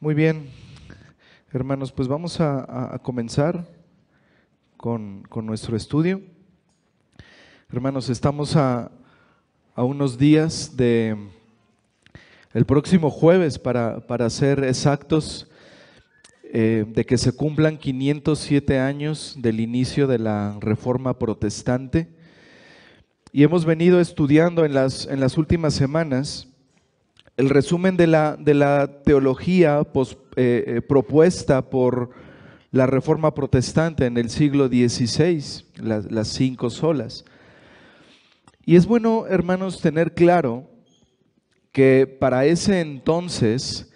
Muy bien, hermanos, pues vamos a comenzar con nuestro estudio. Hermanos, estamos a unos días de el próximo jueves, para ser exactos, de que se cumplan 507 años del inicio de la Reforma Protestante. Y hemos venido estudiando en las últimas semanas el resumen de la teología propuesta por la Reforma Protestante en el siglo XVI, las 5 solas. Y es bueno, hermanos, tener claro que para ese entonces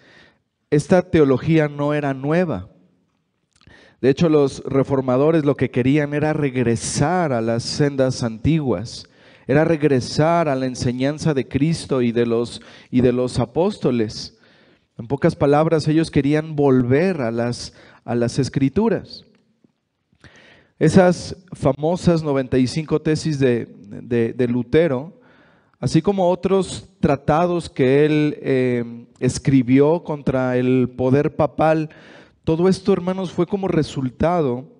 esta teología no era nueva. De hecho, los reformadores lo que querían era regresar a las sendas antiguas, era regresar a la enseñanza de Cristo y de los apóstoles. En pocas palabras, ellos querían volver a las Escrituras. Esas famosas 95 tesis de Lutero, así como otros tratados que él escribió contra el poder papal, todo esto, hermanos, fue como resultado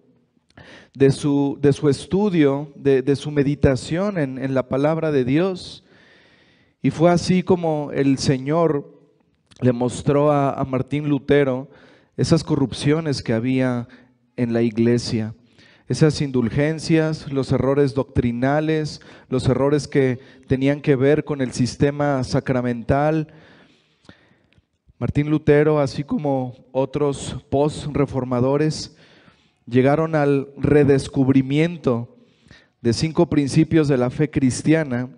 de su estudio, de su meditación en la palabra de Dios. Y fue así como el Señor le mostró a Martín Lutero esas corrupciones que había en la iglesia, esas indulgencias, los errores doctrinales, los errores que tenían que ver con el sistema sacramental. Martín Lutero, así como otros post-reformadores, llegaron al redescubrimiento de 5 principios de la fe cristiana,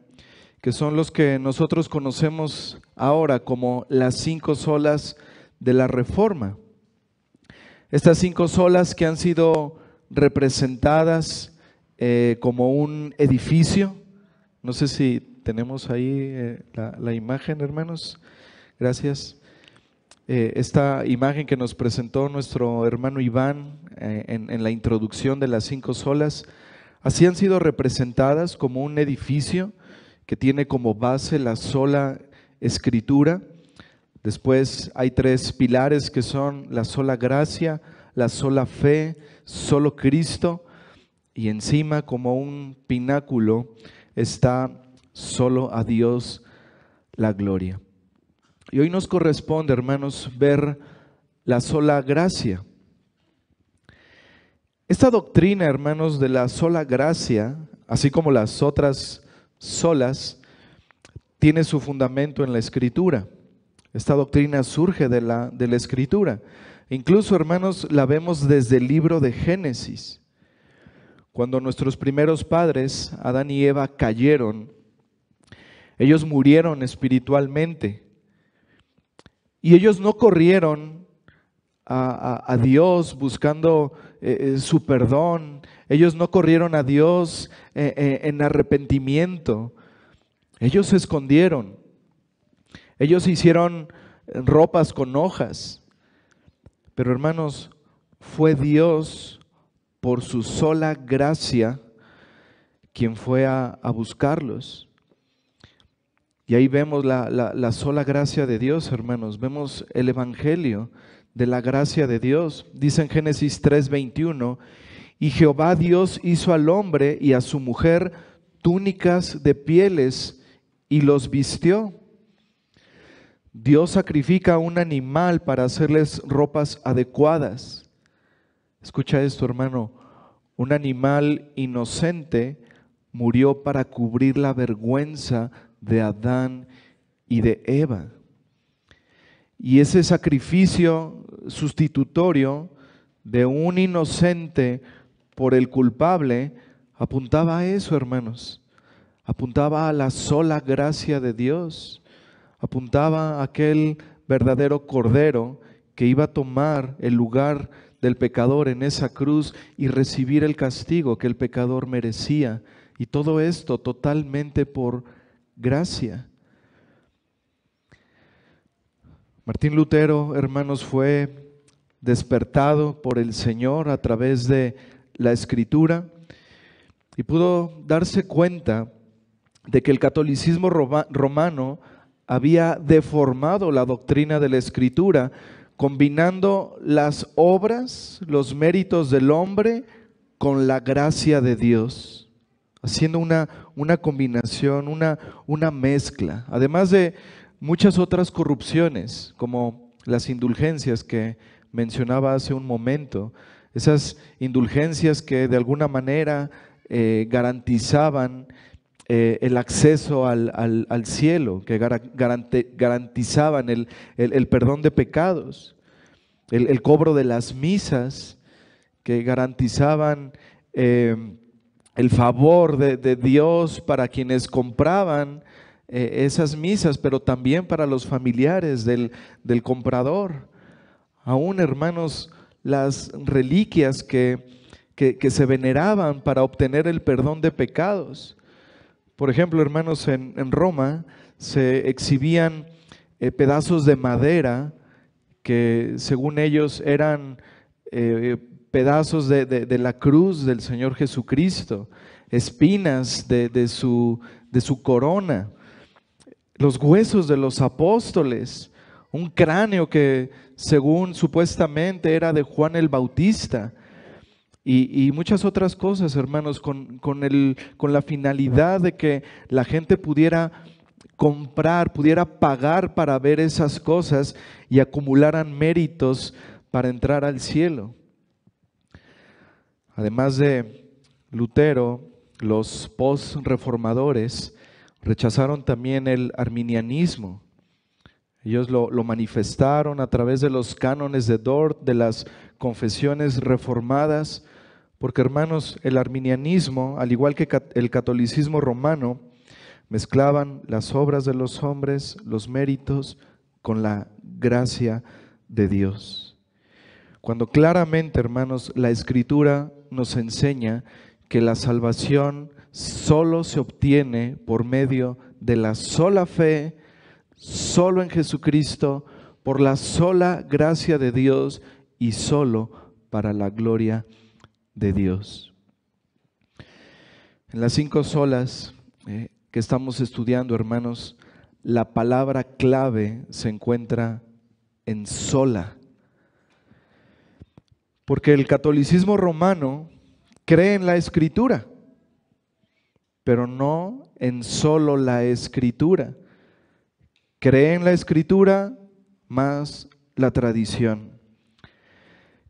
que son los que nosotros conocemos ahora como las 5 solas de la Reforma. Estas 5 solas que han sido representadas como un edificio. No sé si tenemos ahí la imagen, hermanos. Gracias. Esta imagen que nos presentó nuestro hermano Iván en la introducción de las 5 solas, así han sido representadas como un edificio que tiene como base la sola Escritura. Después hay 3 pilares que son la sola gracia, la sola fe, solo Cristo, y encima como un pináculo está solo a Dios la gloria. Y hoy nos corresponde, hermanos, ver la sola gracia. Esta doctrina, hermanos, de la sola gracia, así como las otras solas, tiene su fundamento en la Escritura. Esta doctrina surge de la Escritura. Incluso, hermanos, la vemos desde el libro de Génesis. Cuando nuestros primeros padres, Adán y Eva, cayeron, ellos murieron espiritualmente. Y ellos no corrieron a Dios buscando su perdón. Ellos no corrieron a Dios en arrepentimiento. Ellos se escondieron. Ellos hicieron ropas con hojas. Pero, hermanos, fue Dios, por su sola gracia, quien fue a buscarlos. Y ahí vemos la sola gracia de Dios, hermanos. Vemos el evangelio de la gracia de Dios. Dice en Génesis 3:21, y Jehová Dios hizo al hombre y a su mujer túnicas de pieles y los vistió. Dios sacrifica un animal para hacerles ropas adecuadas. Escucha esto, hermano. Un animal inocente murió para cubrir la vergüenza de Adán y de Eva. Y ese sacrificio sustitutorio de un inocente por el culpable apuntaba a eso, hermanos. Apuntaba a la sola gracia de Dios. Apuntaba a aquel verdadero cordero que iba a tomar el lugar del pecador en esa cruz y recibir el castigo que el pecador merecía. Y todo esto totalmente por gracia. Martín Lutero, hermanos, fue despertado por el Señor a través de la Escritura y pudo darse cuenta de que el catolicismo romano había deformado la doctrina de la Escritura combinando las obras, los méritos del hombre con la gracia de Dios, haciendo una combinación, una mezcla, además de muchas otras corrupciones, como las indulgencias que mencionaba hace un momento, esas indulgencias que de alguna manera garantizaban el acceso al cielo, que garantizaban el perdón de pecados, el cobro de las misas, que garantizaban el favor de Dios para quienes compraban esas misas, pero también para los familiares del comprador. Aún, hermanos, las reliquias que se veneraban para obtener el perdón de pecados. Por ejemplo, hermanos, en Roma se exhibían pedazos de madera que según ellos eran pedazos de la cruz del Señor Jesucristo, espinas de su corona, los huesos de los apóstoles, un cráneo que según supuestamente era de Juan el Bautista, y muchas otras cosas, hermanos, con la finalidad de que la gente pudiera comprar, pudiera pagar para ver esas cosas y acumularan méritos para entrar al cielo. Además de Lutero, los post-reformadores rechazaron también el arminianismo. Ellos lo manifestaron a través de los cánones de Dort, de las confesiones reformadas, porque, hermanos, el arminianismo, al igual que el catolicismo romano, mezclaban las obras de los hombres, los méritos, con la gracia de Dios. Cuando claramente, hermanos, la Escritura nos enseña que la salvación solo se obtiene por medio de la sola fe, solo en Jesucristo, por la sola gracia de Dios y solo para la gloria de Dios. En las 5 solas que estamos estudiando, hermanos, la palabra clave se encuentra en sola. Porque el catolicismo romano cree en la Escritura, pero no en solo la Escritura. Cree en la Escritura más la tradición.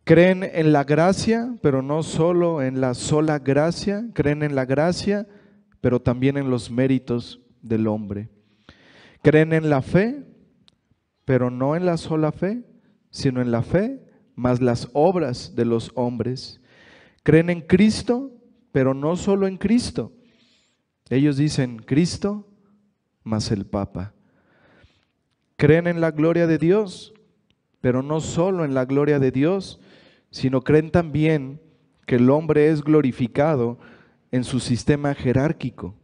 Creen en la gracia, pero no solo en la sola gracia. Creen en la gracia, pero también en los méritos del hombre. Creen en la fe, pero no en la sola fe, sino en la fe más las obras de los hombres. Creen en Cristo, pero no solo en Cristo. Ellos dicen Cristo más el Papa. Creen en la gloria de Dios, pero no solo en la gloria de Dios, sino creen también que el hombre es glorificado en su sistema jerárquico.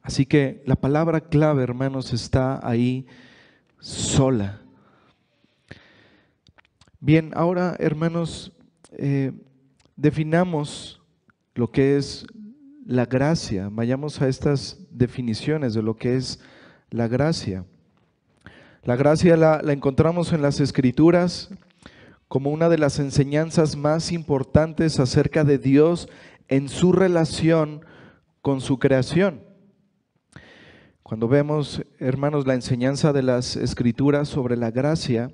Así que la palabra clave, hermanos, está ahí sola. Bien, ahora, hermanos, definamos lo que es la gracia. Vayamos a estas definiciones de lo que es la gracia. La gracia la encontramos en las Escrituras como una de las enseñanzas más importantes acerca de Dios en su relación con su creación. Cuando vemos, hermanos, la enseñanza de las Escrituras sobre la gracia,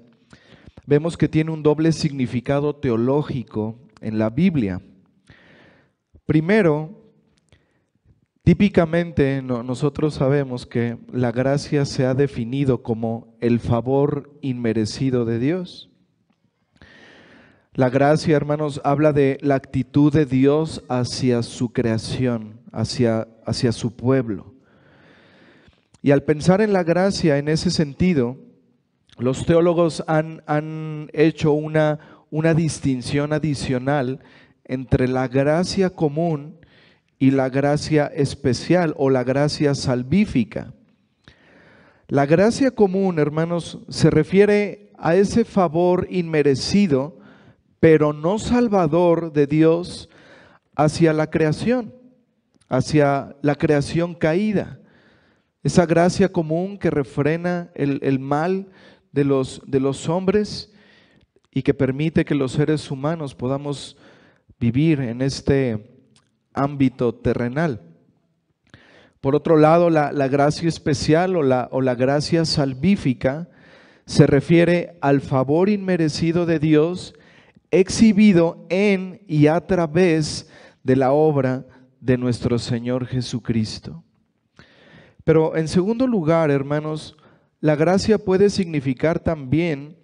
vemos que tiene un doble significado teológico en la Biblia. Primero, típicamente nosotros sabemos que la gracia se ha definido como el favor inmerecido de Dios. La gracia, hermanos, habla de la actitud de Dios hacia su creación, hacia su pueblo. Y al pensar en la gracia en ese sentido, los teólogos han hecho una distinción adicional entre la gracia común y la gracia especial o la gracia salvífica. La gracia común, hermanos, se refiere a ese favor inmerecido, pero no salvador de Dios hacia la creación caída. Esa gracia común que refrena el mal de los hombres y que permite que los seres humanos podamos vivir en este ámbito terrenal. Por otro lado, la gracia especial o la gracia salvífica se refiere al favor inmerecido de Dios exhibido en y a través de la obra de nuestro Señor Jesucristo. Pero en segundo lugar, hermanos, la gracia puede significar también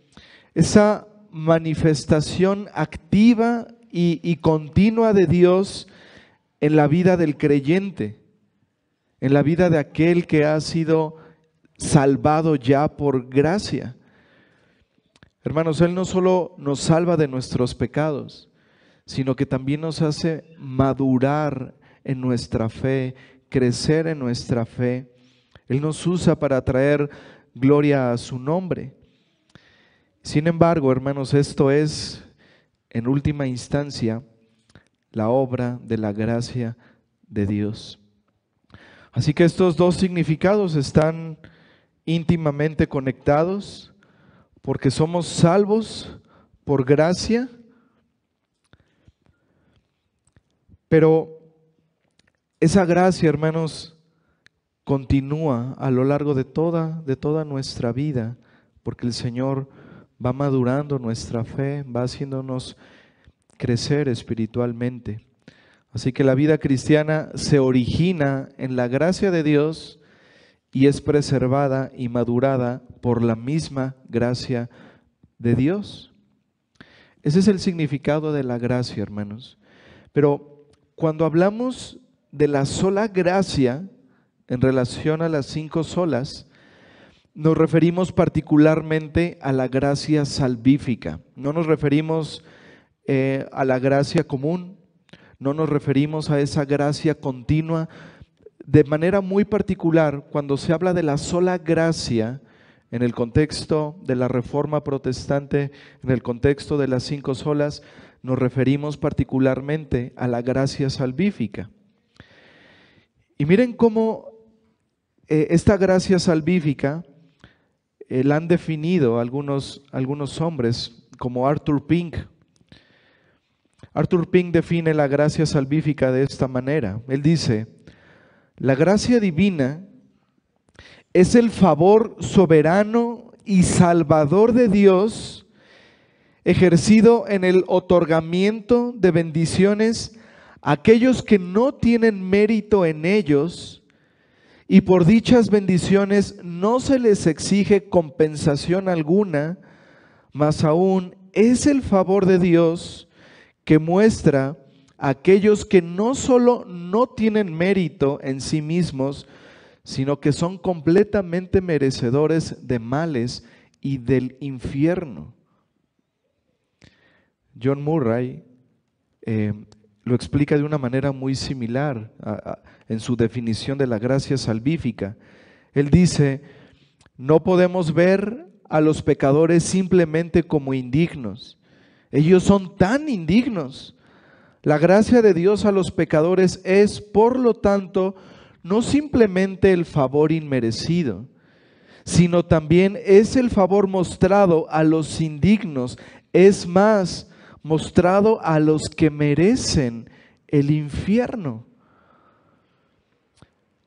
esa manifestación activa y continua de Dios en la vida del creyente, en la vida de aquel que ha sido salvado ya por gracia. Hermanos, Él no solo nos salva de nuestros pecados, sino que también nos hace madurar en nuestra fe, crecer en nuestra fe. Él nos usa para traer gloria a su nombre. Sin embargo, hermanos, esto es, en última instancia, la obra de la gracia de Dios. Así que estos dos significados están íntimamente conectados, porque somos salvos por gracia, pero esa gracia, hermanos, continúa a lo largo de toda nuestra vida, porque el Señor va madurando nuestra fe, va haciéndonos crecer espiritualmente. Así que la vida cristiana se origina en la gracia de Dios y es preservada y madurada por la misma gracia de Dios. Ese es el significado de la gracia, hermanos. Pero cuando hablamos de la sola gracia en relación a las 5 solas, nos referimos particularmente a la gracia salvífica. No nos referimos a la gracia común, no nos referimos a esa gracia continua. De manera muy particular, cuando se habla de la sola gracia en el contexto de la Reforma Protestante, en el contexto de las 5 solas, nos referimos particularmente a la gracia salvífica. Y miren cómo esta gracia salvífica la han definido algunos hombres, como Arthur Pink. Arthur Pink define la gracia salvífica de esta manera. Él dice: la gracia divina es el favor soberano y salvador de Dios ejercido en el otorgamiento de bendiciones a aquellos que no tienen mérito en ellos, y por dichas bendiciones no se les exige compensación alguna, más aún es el favor de Dios que muestra a aquellos que no solo no tienen mérito en sí mismos, sino que son completamente merecedores de males y del infierno. John Murray lo explica de una manera muy similar en su definición de la gracia salvífica. Él dice: no podemos ver a los pecadores simplemente como indignos. Ellos son tan indignos. La gracia de Dios a los pecadores es, por lo tanto, no simplemente el favor inmerecido, sino también es el favor mostrado a los indignos, es más, mostrado a los que merecen el infierno.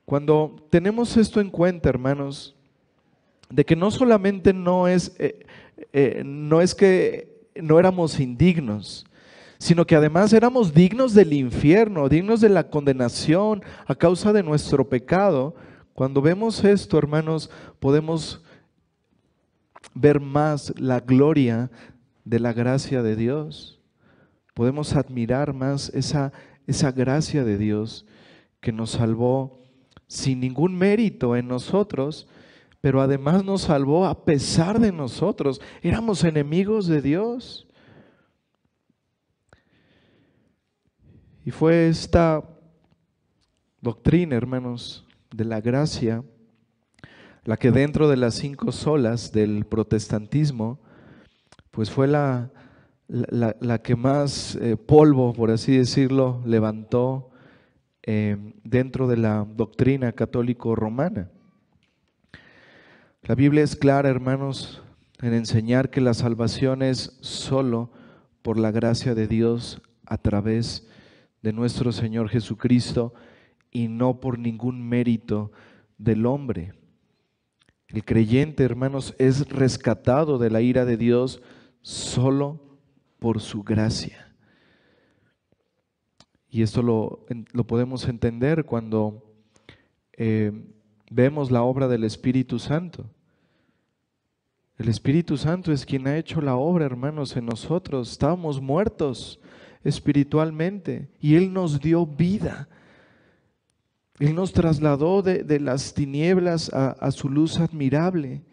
Cuando tenemos esto en cuenta, hermanos, de que no solamente no es que no éramos indignos, sino que además éramos dignos del infierno, dignos de la condenación a causa de nuestro pecado. Cuando vemos esto, hermanos, podemos ver más la gloria de la gracia de Dios. Podemos admirar más esa gracia de Dios que nos salvó sin ningún mérito en nosotros, pero además nos salvó a pesar de nosotros. Éramos enemigos de Dios. Y fue esta doctrina, hermanos, de la gracia, la que dentro de las 5 solas del protestantismo, pues fue la que más polvo, por así decirlo, levantó dentro de la doctrina católico-romana. La Biblia es clara, hermanos, en enseñar que la salvación es solo por la gracia de Dios a través de nuestro Señor Jesucristo y no por ningún mérito del hombre. El creyente, hermanos, es rescatado de la ira de Dios solo por su gracia. Y esto lo podemos entender cuando vemos la obra del Espíritu Santo. El Espíritu Santo es quien ha hecho la obra, hermanos, en nosotros. Estábamos muertos espiritualmente y Él nos dio vida. Él nos trasladó de las tinieblas a su luz admirable.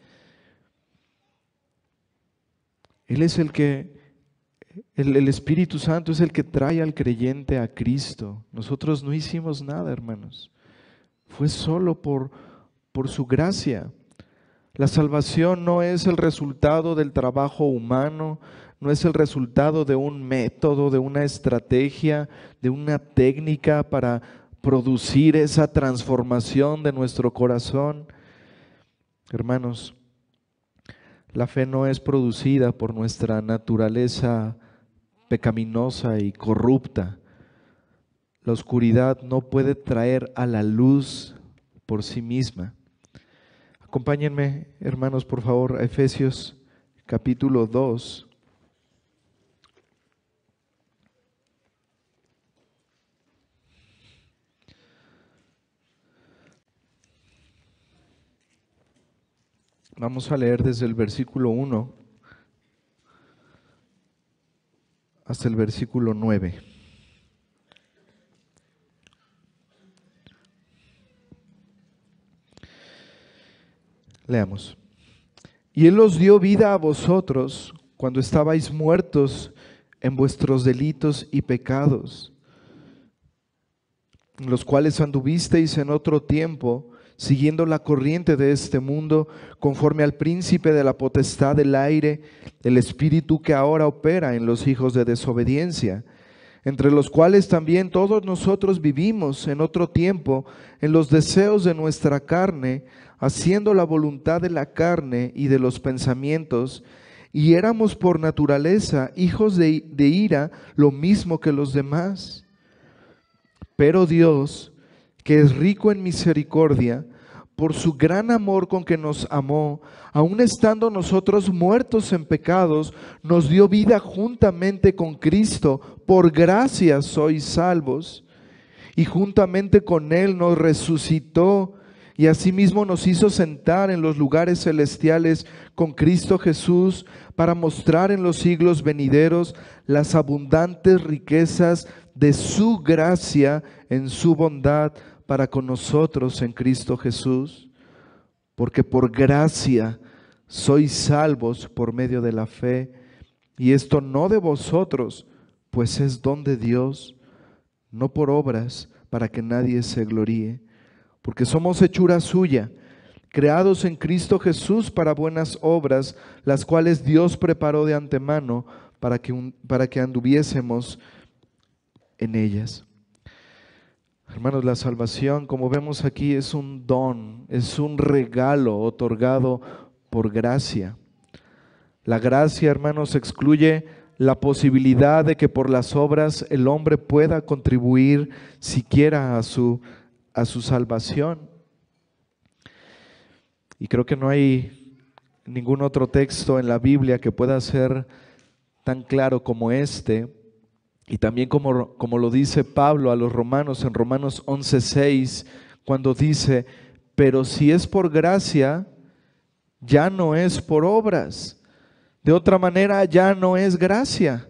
Él es el Espíritu Santo es el que trae al creyente a Cristo. Nosotros no hicimos nada, hermanos. Fue solo por su gracia. La salvación no es el resultado del trabajo humano, no es el resultado de un método, de una estrategia, de una técnica para producir esa transformación de nuestro corazón. Hermanos, la fe no es producida por nuestra naturaleza pecaminosa y corrupta. La oscuridad no puede traer a la luz por sí misma. Acompáñenme, hermanos, por favor, a Efesios capítulo 2. Vamos a leer desde el versículo 1 hasta el versículo 9. Leamos. Y Él os dio vida a vosotros cuando estabais muertos en vuestros delitos y pecados, en los cuales anduvisteis en otro tiempo, siguiendo la corriente de este mundo, conforme al príncipe de la potestad del aire, el espíritu que ahora opera en los hijos de desobediencia, entre los cuales también todos nosotros vivimos en otro tiempo, en los deseos de nuestra carne, haciendo la voluntad de la carne y de los pensamientos, y éramos por naturaleza hijos de ira, lo mismo que los demás. Pero Dios, que es rico en misericordia, por su gran amor con que nos amó, aun estando nosotros muertos en pecados, nos dio vida juntamente con Cristo. Por gracia sois salvos. Y juntamente con Él nos resucitó y asimismo nos hizo sentar en los lugares celestiales con Cristo Jesús, para mostrar en los siglos venideros las abundantes riquezas de su gracia en su bondad para con nosotros en Cristo Jesús. Porque por gracia sois salvos por medio de la fe, y esto no de vosotros, pues es don de Dios, no por obras, para que nadie se gloríe. Porque somos hechura suya, creados en Cristo Jesús para buenas obras, las cuales Dios preparó de antemano para que anduviésemos en ellas. Hermanos, la salvación, como vemos aquí, es un don, es un regalo otorgado por gracia. La gracia, hermanos, excluye la posibilidad de que por las obras el hombre pueda contribuir siquiera a su salvación. Y creo que no hay ningún otro texto en la Biblia que pueda ser tan claro como este, y también como lo dice Pablo a los romanos en Romanos 11:6, cuando dice: pero si es por gracia, ya no es por obras. De otra manera, ya no es gracia.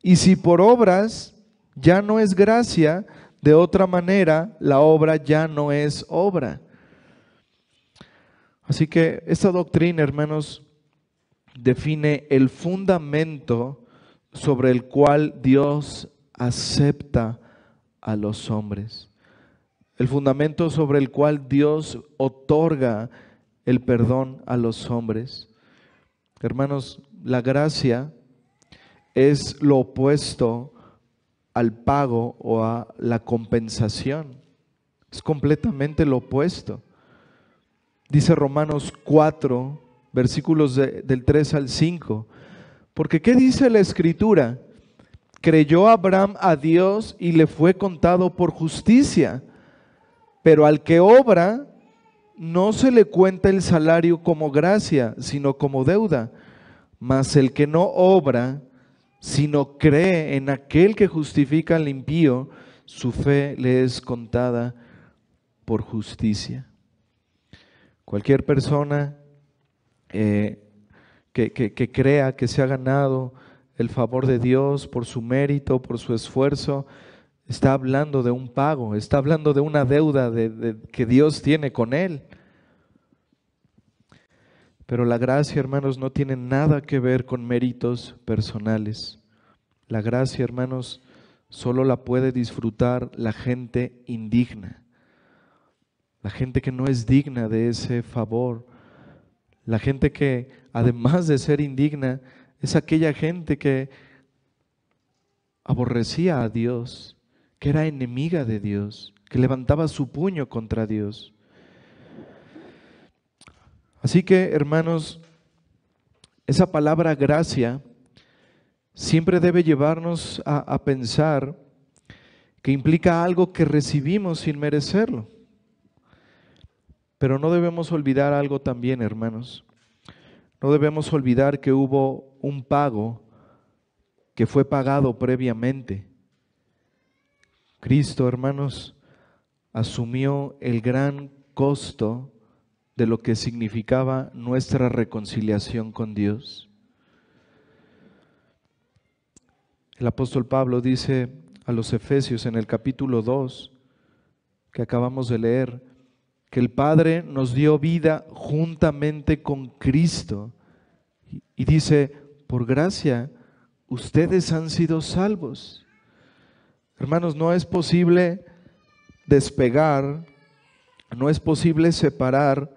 Y si por obras ya no es gracia, de otra manera, la obra ya no es obra. Así que esta doctrina, hermanos, define el fundamento sobre el cual Dios acepta a los hombres. El fundamento sobre el cual Dios otorga el perdón a los hombres. Hermanos, la gracia es lo opuesto al pago o a la compensación. Es completamente lo opuesto. Dice Romanos 4, versículos del 3 al 5. Porque ¿qué dice la Escritura? Creyó Abraham a Dios y le fue contado por justicia, pero al que obra no se le cuenta el salario como gracia, sino como deuda. Mas el que no obra, sino cree en aquel que justifica al impío, su fe le es contada por justicia. Cualquier persona que crea que se ha ganado el favor de Dios por su mérito, por su esfuerzo, está hablando de un pago, está hablando de una deuda que Dios tiene con él. Pero la gracia, hermanos, no tiene nada que ver con méritos personales. La gracia, hermanos, solo la puede disfrutar la gente indigna, la gente que no es digna de ese favor, la gente que, además de ser indigna, es aquella gente que aborrecía a Dios, que era enemiga de Dios, que levantaba su puño contra Dios. Así que, hermanos, esa palabra gracia siempre debe llevarnos a pensar que implica algo que recibimos sin merecerlo. Pero no debemos olvidar algo también, hermanos. No debemos olvidar que hubo un pago que fue pagado previamente. Cristo, hermanos, asumió el gran costo de lo que significaba nuestra reconciliación con Dios. El apóstol Pablo dice a los Efesios en el capítulo 2, que acabamos de leer, que el Padre nos dio vida juntamente con Cristo. Y dice, por gracia, ustedes han sido salvos. Hermanos, no es posible despegar, no es posible separar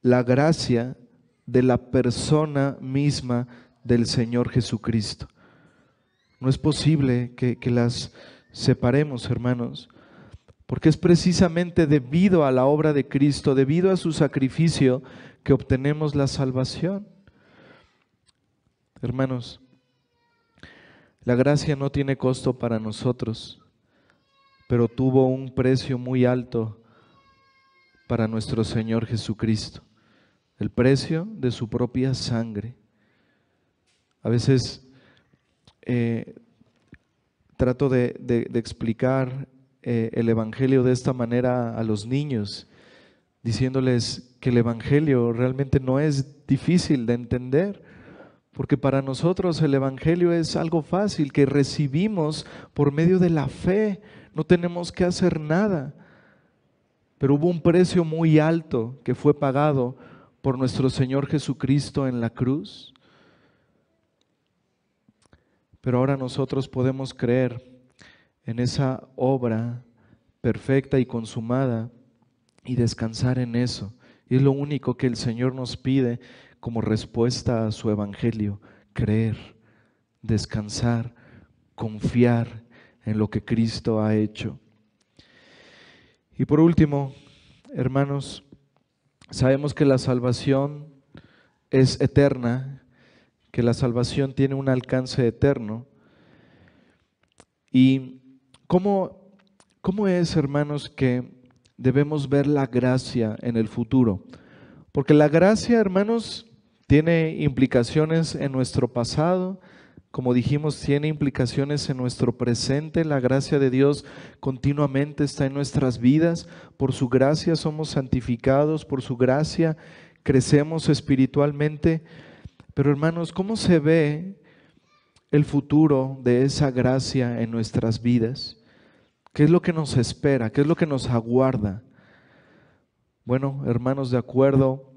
la gracia de la persona misma del Señor Jesucristo. No es posible que las separemos, hermanos, porque es precisamente debido a la obra de Cristo, debido a su sacrificio, que obtenemos la salvación. Hermanos, la gracia no tiene costo para nosotros, pero tuvo un precio muy alto para nuestro Señor Jesucristo, el precio de su propia sangre. A veces trato de explicar el Evangelio de esta manera a los niños, diciéndoles que el Evangelio realmente no es difícil de entender, porque para nosotros el Evangelio es algo fácil que recibimos por medio de la fe, no tenemos que hacer nada. Pero hubo un precio muy alto que fue pagado por nuestro Señor Jesucristo en la cruz. Pero ahora nosotros podemos creer en esa obra perfecta y consumada y descansar en eso. Y es lo único que el Señor nos pide como respuesta a su evangelio: creer, descansar, confiar en lo que Cristo ha hecho. Y por último, hermanos, sabemos que la salvación es eterna, que la salvación tiene un alcance eterno. ¿Y cómo es, hermanos, que debemos ver la gracia en el futuro? Porque la gracia, hermanos, tiene implicaciones en nuestro pasado, como dijimos, tiene implicaciones en nuestro presente. La gracia de Dios continuamente está en nuestras vidas. Por su gracia somos santificados, por su gracia crecemos espiritualmente. Pero hermanos, ¿cómo se ve el futuro de esa gracia en nuestras vidas? ¿Qué es lo que nos espera? ¿Qué es lo que nos aguarda? Bueno, hermanos, de acuerdo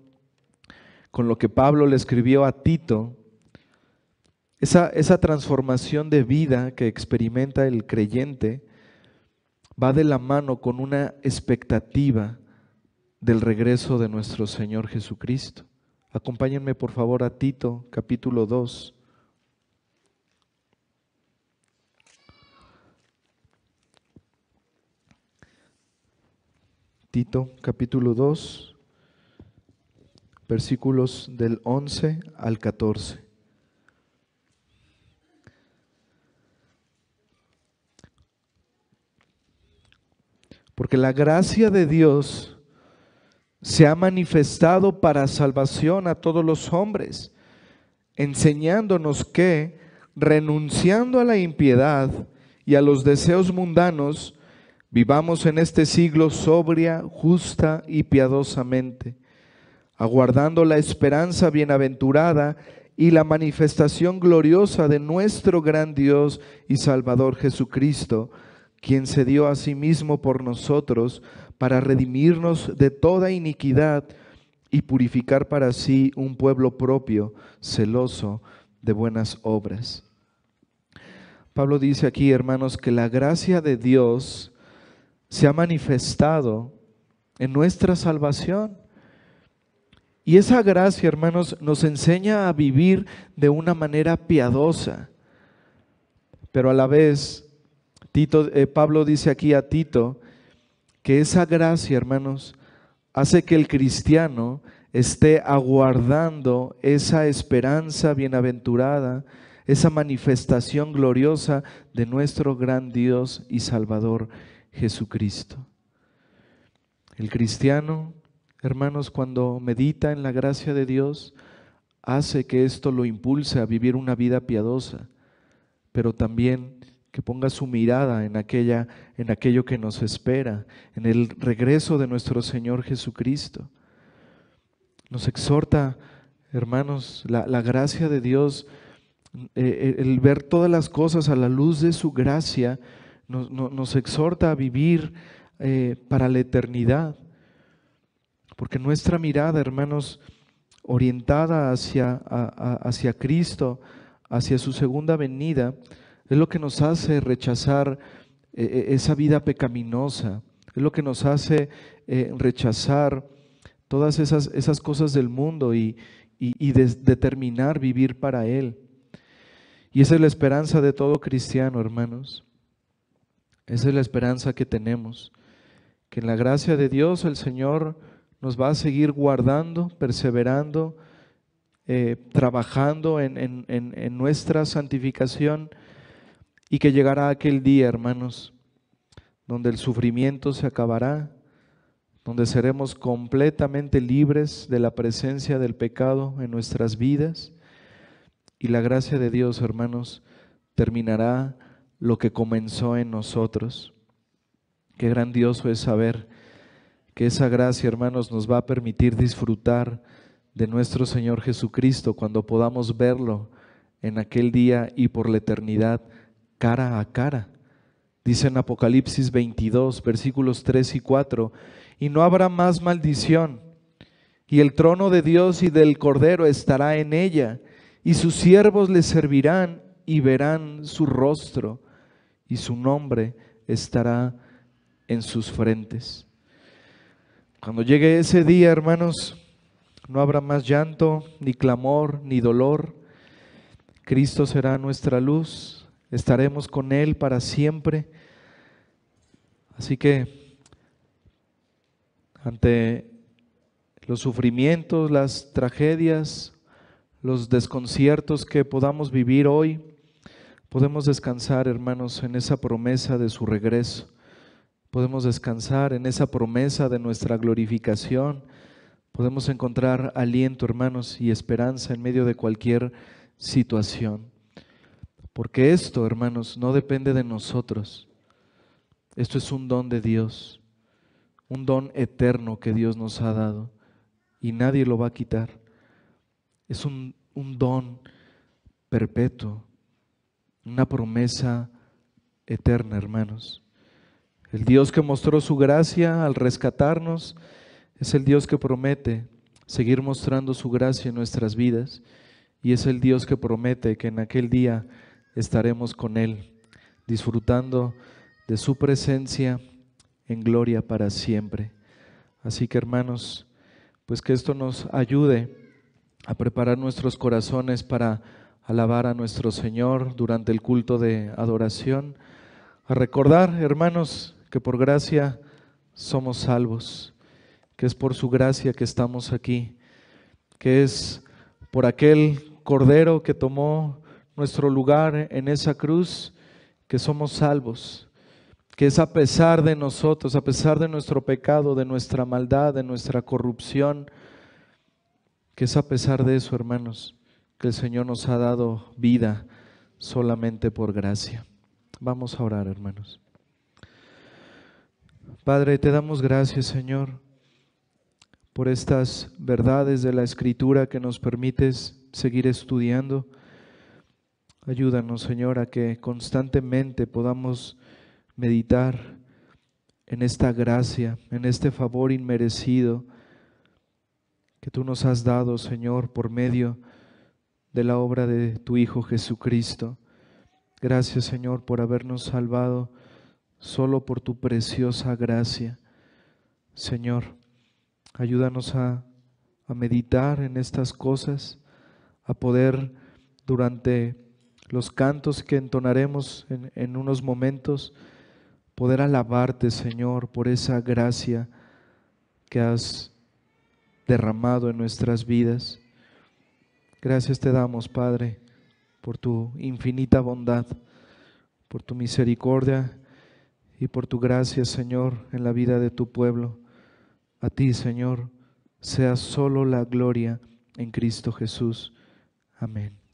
con lo que Pablo le escribió a Tito, esa transformación de vida que experimenta el creyente va de la mano con una expectativa del regreso de nuestro Señor Jesucristo. Acompáñenme por favor a Tito, capítulo 2. Tito, capítulo 2, versículos del 11 al 14. Porque la gracia de Dios se ha manifestado para salvación a todos los hombres, enseñándonos que, renunciando a la impiedad y a los deseos mundanos, vivamos en este siglo sobria, justa y piadosamente, aguardando la esperanza bienaventurada y la manifestación gloriosa de nuestro gran Dios y Salvador Jesucristo, quien se dio a sí mismo por nosotros para redimirnos de toda iniquidad y purificar para sí un pueblo propio, celoso de buenas obras. Pablo dice aquí, hermanos, que la gracia de Dios se ha manifestado en nuestra salvación. Y esa gracia, hermanos, nos enseña a vivir de una manera piadosa. Pero a la vez, Pablo dice aquí a Tito que esa gracia, hermanos, hace que el cristiano esté aguardando esa esperanza bienaventurada, esa manifestación gloriosa de nuestro gran Dios y Salvador Jesucristo. El cristiano, hermanos, cuando medita en la gracia de Dios, hace que esto lo impulse a vivir una vida piadosa, pero también que ponga su mirada en aquello que nos espera, en el regreso de nuestro Señor Jesucristo. Nos exhorta, hermanos, la gracia de Dios, el ver todas las cosas a la luz de su gracia, nos exhorta a vivir para la eternidad. Porque nuestra mirada, hermanos, orientada hacia Cristo, hacia su segunda venida, es lo que nos hace rechazar esa vida pecaminosa, es lo que nos hace rechazar todas esas cosas del mundo y determinar vivir para Él. Y esa es la esperanza de todo cristiano, hermanos. Esa es la esperanza que tenemos, que en la gracia de Dios el Señor nos va a seguir guardando, perseverando, trabajando en nuestra santificación, y que llegará aquel día, hermanos, donde el sufrimiento se acabará, donde seremos completamente libres de la presencia del pecado en nuestras vidas, y la gracia de Dios, hermanos, terminará lo que comenzó en nosotros. Qué grandioso es saber que esa gracia, hermanos, nos va a permitir disfrutar de nuestro Señor Jesucristo cuando podamos verlo en aquel día y por la eternidad cara a cara. Dice en Apocalipsis 22, versículos 3 y 4, y no habrá más maldición, y el trono de Dios y del Cordero estará en ella, y sus siervos le servirán y verán su rostro, y su nombre estará en sus frentes. Cuando llegue ese día, hermanos, no habrá más llanto, ni clamor, ni dolor. Cristo será nuestra luz, estaremos con Él para siempre. Así que ante los sufrimientos, las tragedias, los desconciertos que podamos vivir hoy, podemos descansar, hermanos, en esa promesa de su regreso. Podemos descansar en esa promesa de nuestra glorificación. Podemos encontrar aliento, hermanos, y esperanza en medio de cualquier situación. Porque esto, hermanos, no depende de nosotros. Esto es un don de Dios, un don eterno que Dios nos ha dado y nadie lo va a quitar. Es un don perpetuo, una promesa eterna, hermanos. El Dios que mostró su gracia al rescatarnos es el Dios que promete seguir mostrando su gracia en nuestras vidas, y es el Dios que promete que en aquel día estaremos con Él, disfrutando de su presencia en gloria para siempre. Así que, hermanos, pues que esto nos ayude a preparar nuestros corazones para alabar a nuestro Señor durante el culto de adoración, a recordar, hermanos, que por gracia somos salvos, que es por su gracia que estamos aquí, que es por aquel Cordero que tomó nuestro lugar en esa cruz, que somos salvos, que es a pesar de nosotros, a pesar de nuestro pecado, de nuestra maldad, de nuestra corrupción, que es a pesar de eso, hermanos, que el Señor nos ha dado vida solamente por gracia. Vamos a orar, hermanos. Padre, te damos gracias, Señor, por estas verdades de la Escritura que nos permites seguir estudiando. Ayúdanos, Señor, a que constantemente podamos meditar en esta gracia, en este favor inmerecido que tú nos has dado, Señor, por medio de la obra de tu Hijo Jesucristo. Gracias, Señor, por habernos salvado solo por tu preciosa gracia. Señor, ayúdanos a meditar en estas cosas, a poder durante los cantos que entonaremos en unos momentos, poder alabarte, Señor, por esa gracia que has derramado en nuestras vidas. Gracias te damos, Padre, por tu infinita bondad, por tu misericordia y por tu gracia, Señor, en la vida de tu pueblo. A ti, Señor, sea solo la gloria en Cristo Jesús. Amén.